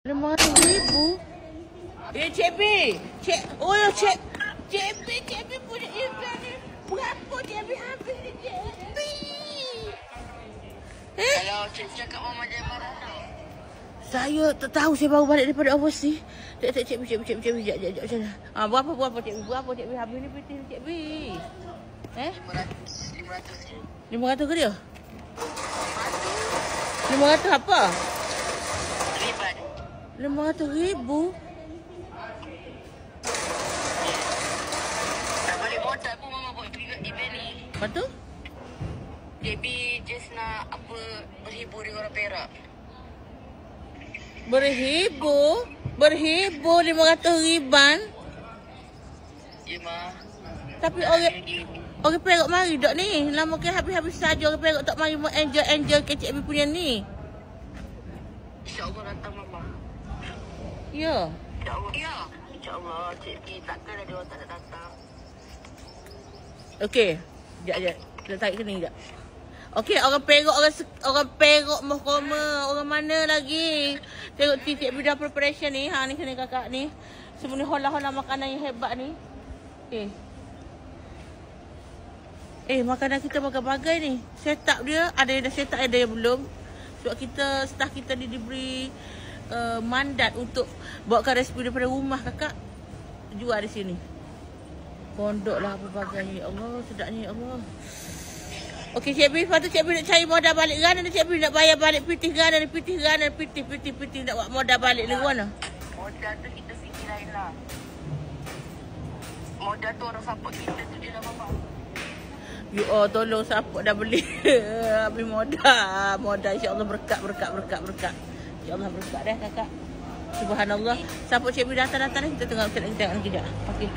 RM500,000. Cik B. Cik B punya event ni. Berapa Cik B habis ni Cik B? Kalau Cik cakap Mama jangan marah tau. Saya tak tahu, saya baru balik daripada overseas. Cik B, sekejap macam mana? Berapa Cik B? Berapa Cik B habis ni peti Cik B? 500 500 ke dia? 500 apa? ribat. 500,000? Tak balik modal pun Mama buat event ni. Lepas tu? JB just nak apa berhibur dengan orang Perak. Berhibur 500,000. Ya Ma. Tapi orang Perak mari tak ni? Lama ke habis-habis saja orang Perak tak mari enjoy ke Cik B punya ni. InsyaAllah datang Mama. Ya. InsyaAllah. Ya. InsyaAllah Cik B takkan ada orang tak nak datang. Okey. Sekejap. Kita tarik ke ni sekejap. Okey, orang Perak Mahkoma, orang mana lagi? Tengok Cik B dah preparation ni. Ha ni sini kakak ni. Semua ni hola-hola makanan yang hebat ni. Okey. Makanan kita bagai-bagai ni. Setup dia, ada yang dah setup, ada yang belum. Sebab staff kita ni diberi mandat untuk bawakan resipi daripada rumah kakak. Jual di sini. Pondok lah apa-bagai. Ya Allah, sedapnya ya Allah. Okey Cik B, lepas tu Cik B nak cari modal balik kan? Cik B nak bayar balik pitih nak buat modal balik ni mana? Modal tu kita fikir lain lah. Modal tu orang support kita tu je lah Mama. You all tolong support dah beli. Habis modal insya-Allah berkat. Insya-Allah berkat dah kakak. Subhanallah. Support Cik B datang ni kita tengok kejap. Okey.